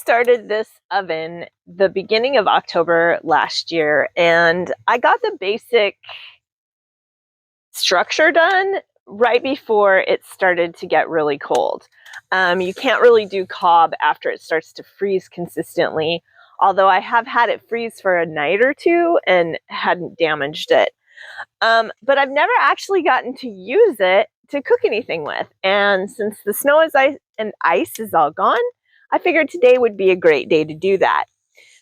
started this oven the beginning of October last year, and I got the basic structure done right before it started to get really cold. You can't really do cob after it starts to freeze consistently, although I have had it freeze for a night or two and hadn't damaged it. But I've never actually gotten to use it to cook anything with. And since the snow and ice is all gone, I figured today would be a great day to do that.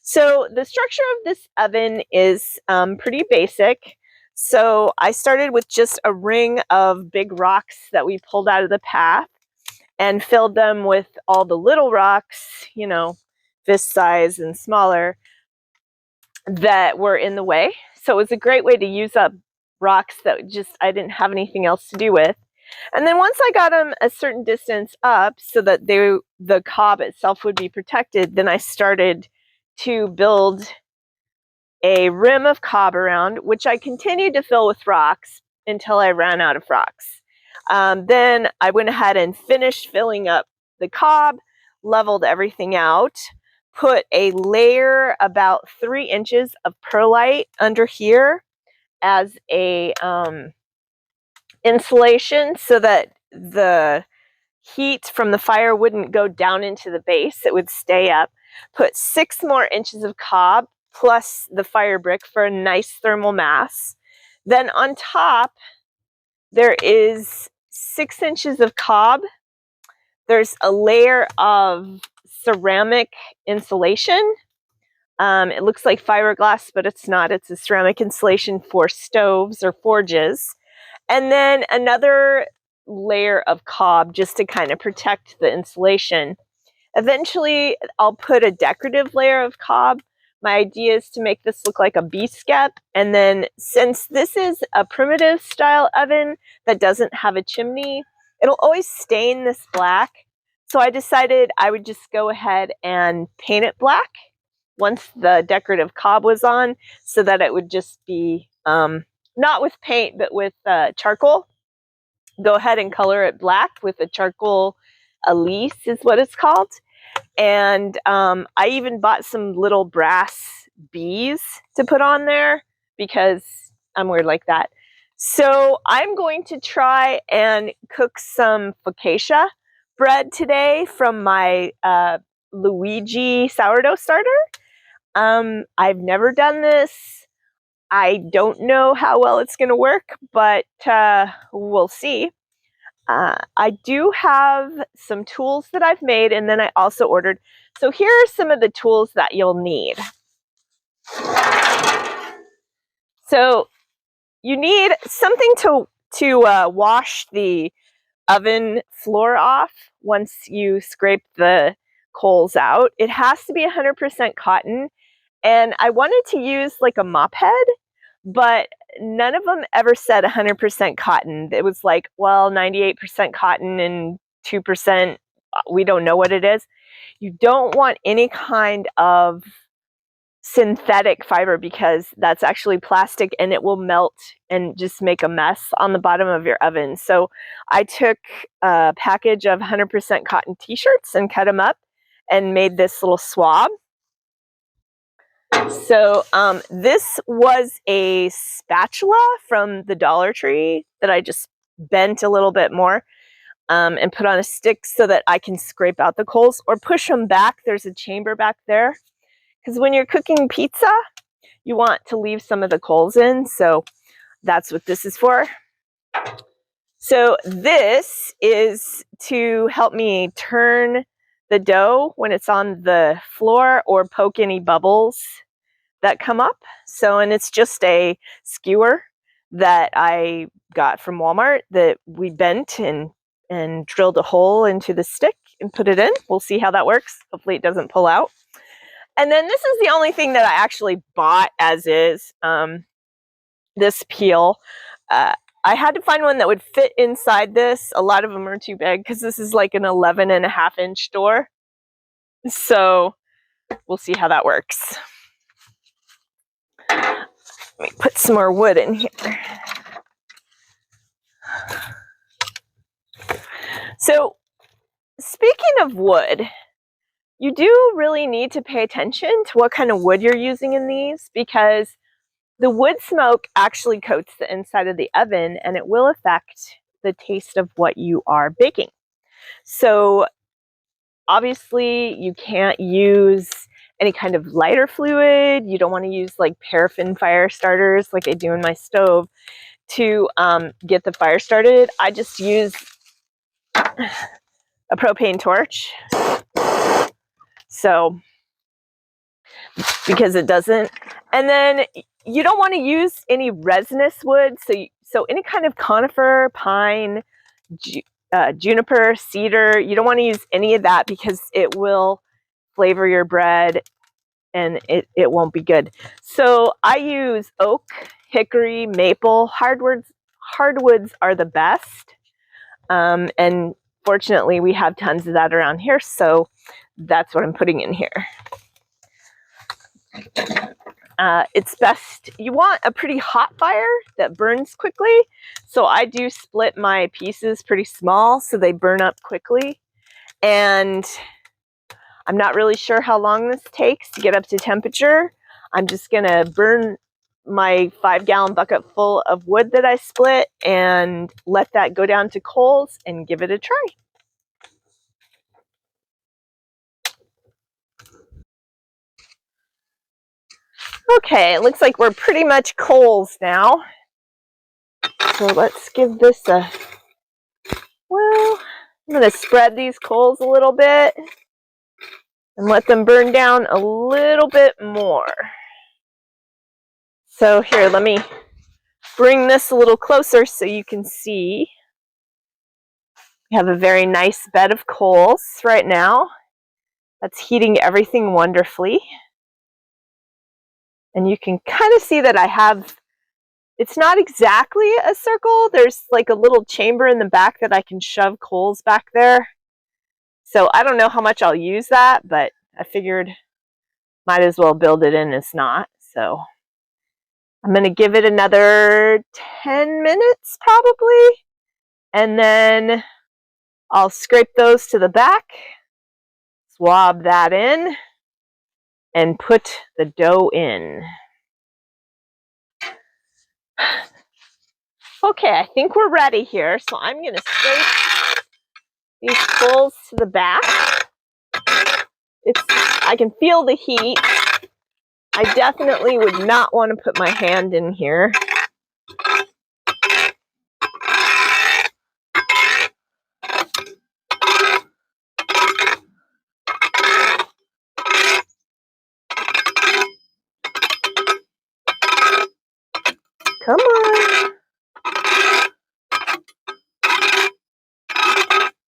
So the structure of this oven is pretty basic. So I started with just a ring of big rocks that we pulled out of the path and filled them with all the little rocks, you know, fist size and smaller, that were in the way. So it was a great way to use up rocks that just I didn't have anything else to do with. And then once I got them a certain distance up so that the cob itself would be protected, then I started to build a rim of cob around, which I continued to fill with rocks until I ran out of rocks. Then I went ahead and finished filling up the cob, leveled everything out, put a layer about 3 inches of perlite under here as a insulation so that the heat from the fire wouldn't go down into the base, it would stay up. Put 6 more inches of cob plus the fire brick for a nice thermal mass. Then on top, there is 6 inches of cob. There's a layer of ceramic insulation. It looks like fiberglass, but it's not. It's a ceramic insulation for stoves or forges. And then another layer of cob just to kind of protect the insulation. Eventually, I'll put a decorative layer of cob. My idea is to make this look like a bee skep. And then since this is a primitive style oven that doesn't have a chimney, it'll always stain this black. So I decided I would just go ahead and paint it black once the decorative cob was on, so that it would just be not with paint, but with charcoal. Go ahead and color it black with a charcoal elise is what it's called. And I even bought some little brass bees to put on there because I'm weird like that. So I'm going to try and cook some focaccia bread today from my Luigi sourdough starter. I've never done this. I don't know how well it's going to work, but we'll see. I do have some tools that I've made, and then I also ordered. So here are some of the tools that you'll need. So you need something to wash the oven floor off once you scrape the coals out. It has to be 100% cotton, and I wanted to use like a mop head, but none of them ever said 100% cotton. It was like, well, 98% cotton and 2%, we don't know what it is. You don't want any kind of synthetic fiber because that's actually plastic and it will melt and just make a mess on the bottom of your oven. So I took a package of 100% cotton t-shirts and cut them up and made this little swab. So this was a spatula from the Dollar Tree that I just bent a little bit more and put on a stick so that I can scrape out the coals or push them back. There's a chamber back there. Because when you're cooking pizza, you want to leave some of the coals in. So that's what this is for. So this is to help me turn the dough when it's on the floor or poke any bubbles that come up. So, and it's just a skewer that I got from Walmart that we bent and drilled a hole into the stick and put it in. We'll see how that works. Hopefully it doesn't pull out. And then this is the only thing that I actually bought as is, this peel. I had to find one that would fit inside this. A lot of them are too big because this is like an 11.5-inch door. So we'll see how that works. Let me put some more wood in here. So speaking of wood, you do really need to pay attention to what kind of wood you're using in these, because the wood smoke actually coats the inside of the oven and it will affect the taste of what you are baking. So obviously you can't use any kind of lighter fluid. You don't want to use like paraffin fire starters like I do in my stove to get the fire started. I just use a propane torch. So because it doesn't. And then you don't want to use any resinous wood. So any kind of conifer, pine, juniper, cedar, you don't want to use any of that because it will flavor your bread and it won't be good. So I use oak, hickory, maple. Hardwoods are the best. And fortunately, we have tons of that around here. So that's what I'm putting in here. It's best, you want a pretty hot fire that burns quickly. So I do split my pieces pretty small so they burn up quickly. And I'm not really sure how long this takes to get up to temperature. I'm just gonna burn my 5-gallon bucket full of wood that I split and let that go down to coals and give it a try. Okay, it looks like we're pretty much coals now. So let's give this a, well, I'm going to spread these coals a little bit and let them burn down a little bit more. So here, let me bring this a little closer so you can see. We have a very nice bed of coals right now. That's heating everything wonderfully. And you can kind of see that I have, it's not exactly a circle. There's like a little chamber in the back that I can shove coals back there. So I don't know how much I'll use that, but I figured might as well build it in as not. So I'm going to give it another 10 minutes probably. And then I'll scrape those to the back, swab that in, and put the dough in. Okay, I think we're ready here. So I'm going to scrape these coals to the back. I can feel the heat. I definitely would not want to put my hand in here. Come on.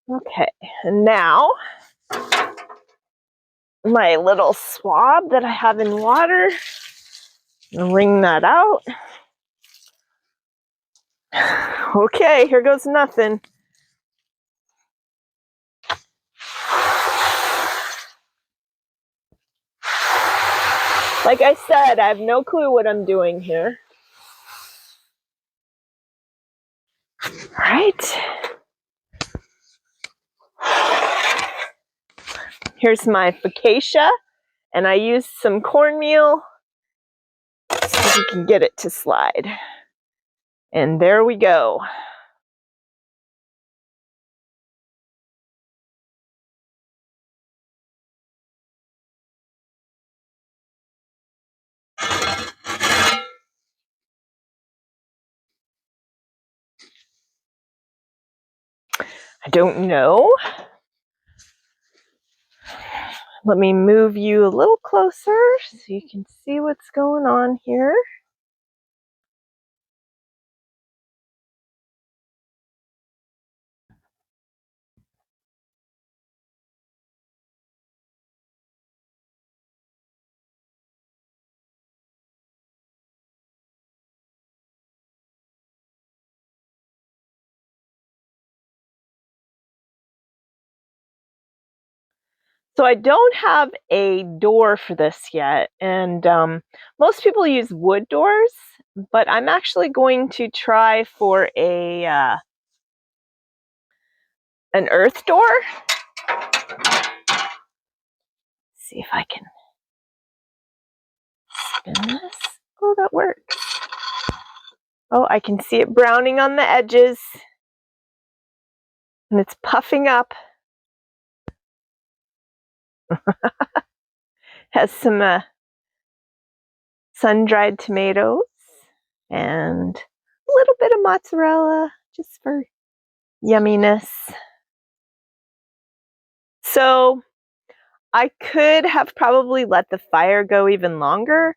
Okay, and now my little swab that I have in water, wring that out. Okay, here goes nothing. Like I said, I have no clue what I'm doing here. All right. Here's my focaccia, and I used some cornmeal so you can get it to slide. And there we go. I don't know. Let me move you a little closer so you can see what's going on here. So I don't have a door for this yet, and most people use wood doors, but I'm actually going to try for an earth door. see if I can spin this. Oh, that works. Oh, I can see it browning on the edges. And it's puffing up. Has some sun-dried tomatoes and a little bit of mozzarella just for yumminess. So I could have probably let the fire go even longer,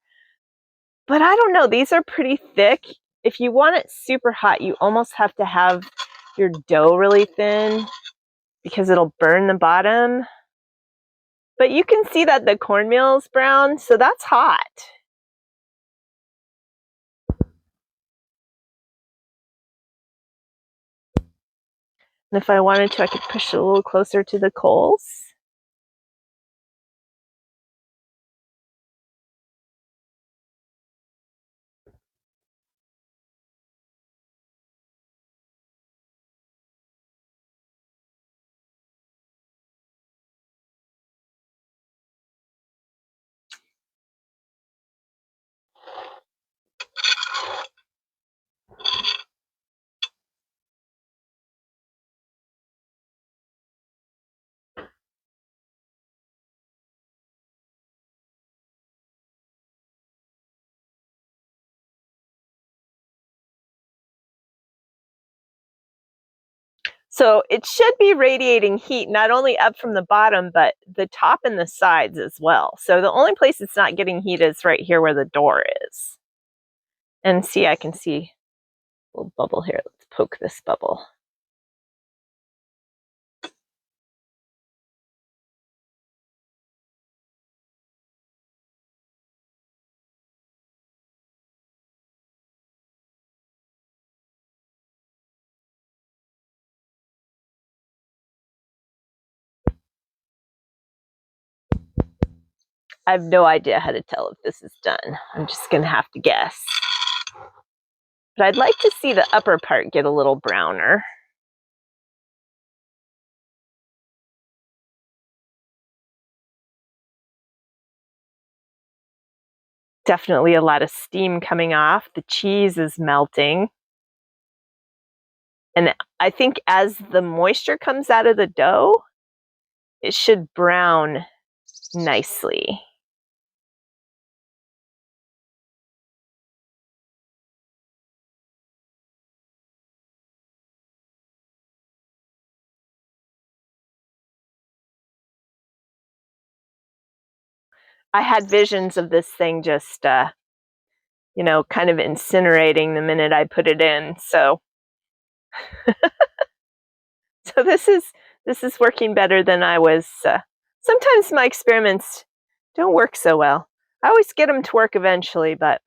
but I don't know. These are pretty thick. If you want it super hot, you almost have to have your dough really thin because it'll burn the bottom. But you can see that the cornmeal's brown, so that's hot. And if I wanted to, I could push it a little closer to the coals. So it should be radiating heat not only up from the bottom, but the top and the sides as well. So the only place it's not getting heat is right here where the door is. And see, I can see a little bubble here. Let's poke this bubble. I have no idea how to tell if this is done. I'm just gonna have to guess. But I'd like to see the upper part get a little browner. Definitely a lot of steam coming off. The cheese is melting. And I think as the moisture comes out of the dough, it should brown nicely. I had visions of this thing just, you know, kind of incinerating the minute I put it in. So, so this is working better than I was. Sometimes my experiments don't work so well. I always get them to work eventually, but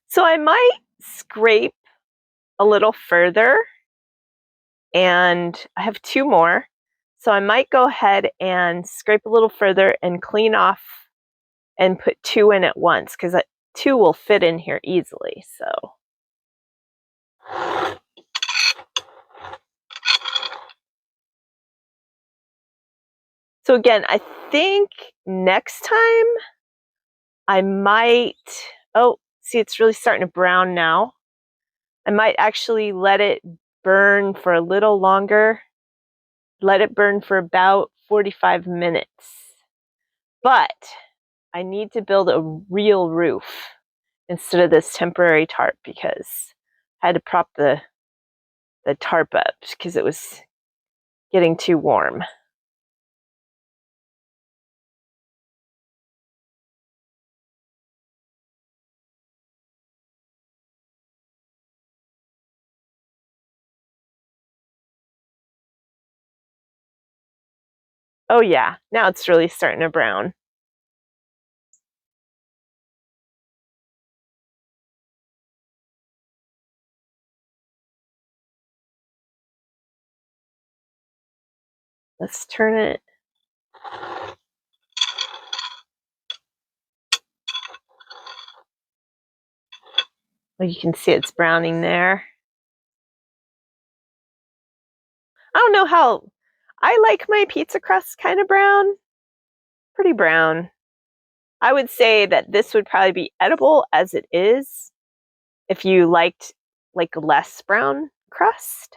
so I might scrape a little further, and I have two more. So I might go ahead and scrape a little further and clean off and put two in at once because two will fit in here easily. So again, I think next time I might, oh, see, it's really starting to brown now. I might actually let it burn for a little longer. Let it burn for about 45 minutes. But I need to build a real roof instead of this temporary tarp because I had to prop the tarp up because it was getting too warm. Oh yeah, now it's really starting to brown. Let's turn it. Well, you can see it's browning there. I don't know how, I like my pizza crust kind of brown, pretty brown. I would say that this would probably be edible as it is if you liked like less brown crust.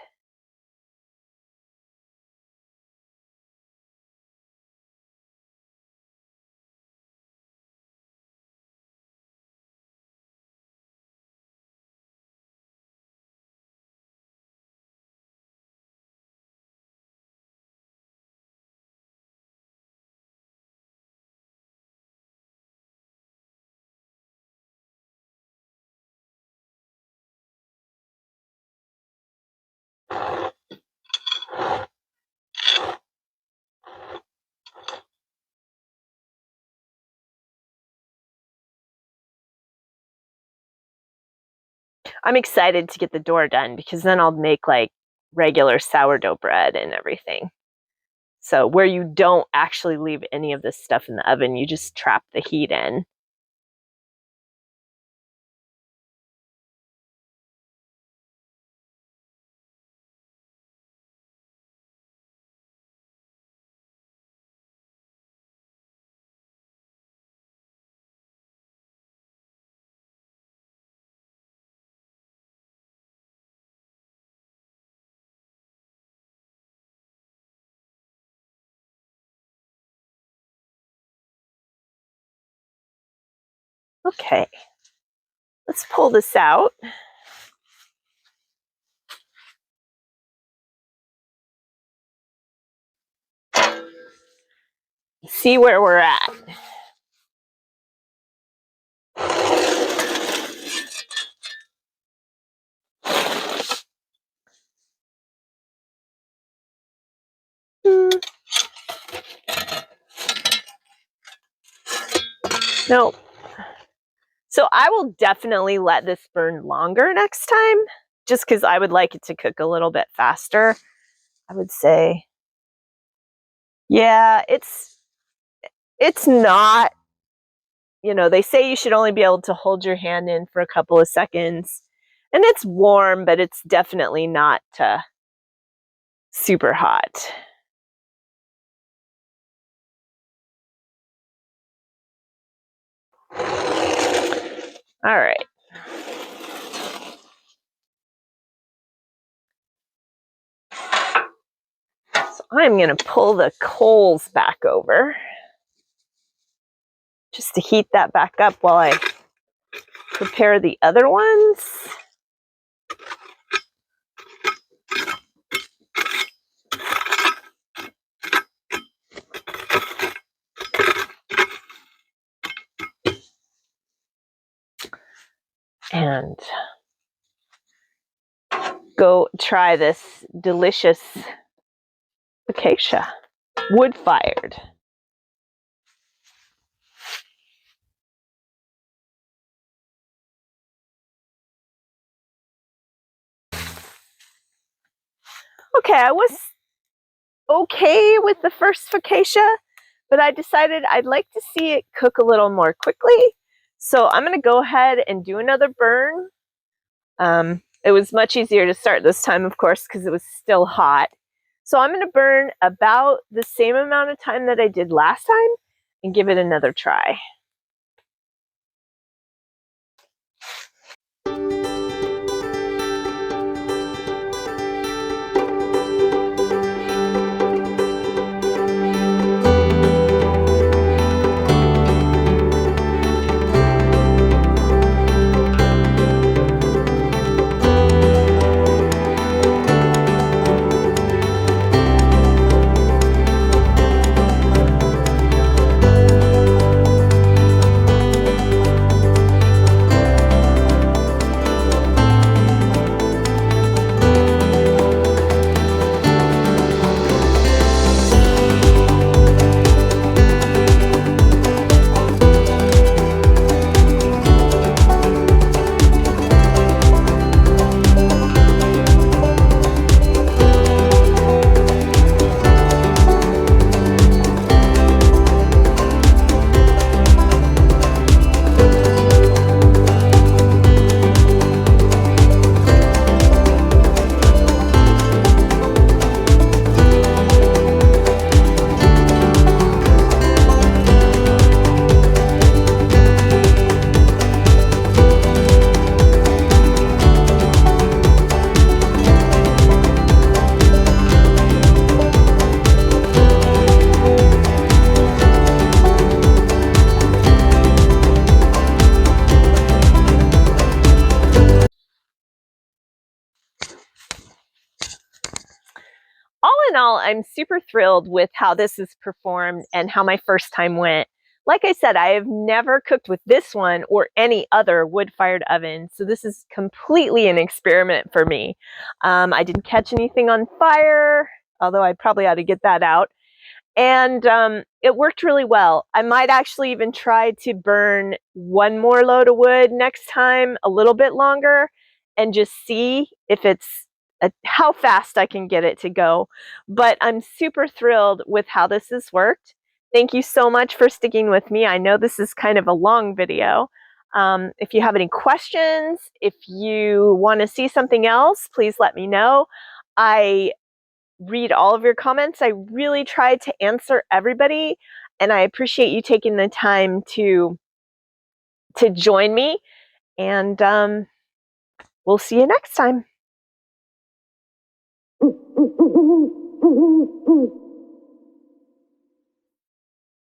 I'm excited to get the door done because then I'll make like regular sourdough bread and everything. So where you don't actually leave any of this stuff in the oven, you just trap the heat in. Okay, let's pull this out. See where we're at. No. So I will definitely let this burn longer next time, just because I would like it to cook a little bit faster, I would say. Yeah, it's not, you know, they say you should only be able to hold your hand in for a couple of seconds. And it's warm, but it's definitely not super hot. All right. So I'm going to pull the coals back over just to heat that back up while I prepare the other ones. And go try this delicious focaccia, wood-fired. Okay, I was okay with the first focaccia, but I decided I'd like to see it cook a little more quickly. So I'm going to go ahead and do another burn. It was much easier to start this time, of course, because it was still hot. So I'm going to burn about the same amount of time that I did last time and give it another try. all, I'm super thrilled with how this is performed and how my first time went. Like I said, I have never cooked with this one or any other wood-fired oven, so this is completely an experiment for me. I didn't catch anything on fire, although I probably ought to get that out. And it worked really well. I might actually even try to burn one more load of wood next time, a little bit longer, and just see if it's how fast I can get it to go. But I'm super thrilled with how this has worked. Thank you so much for sticking with me. I know this is kind of a long video. If you have any questions, if you want to see something else, please let me know. I read all of your comments. I really try to answer everybody, and I appreciate you taking the time to join me. And we'll see you next time.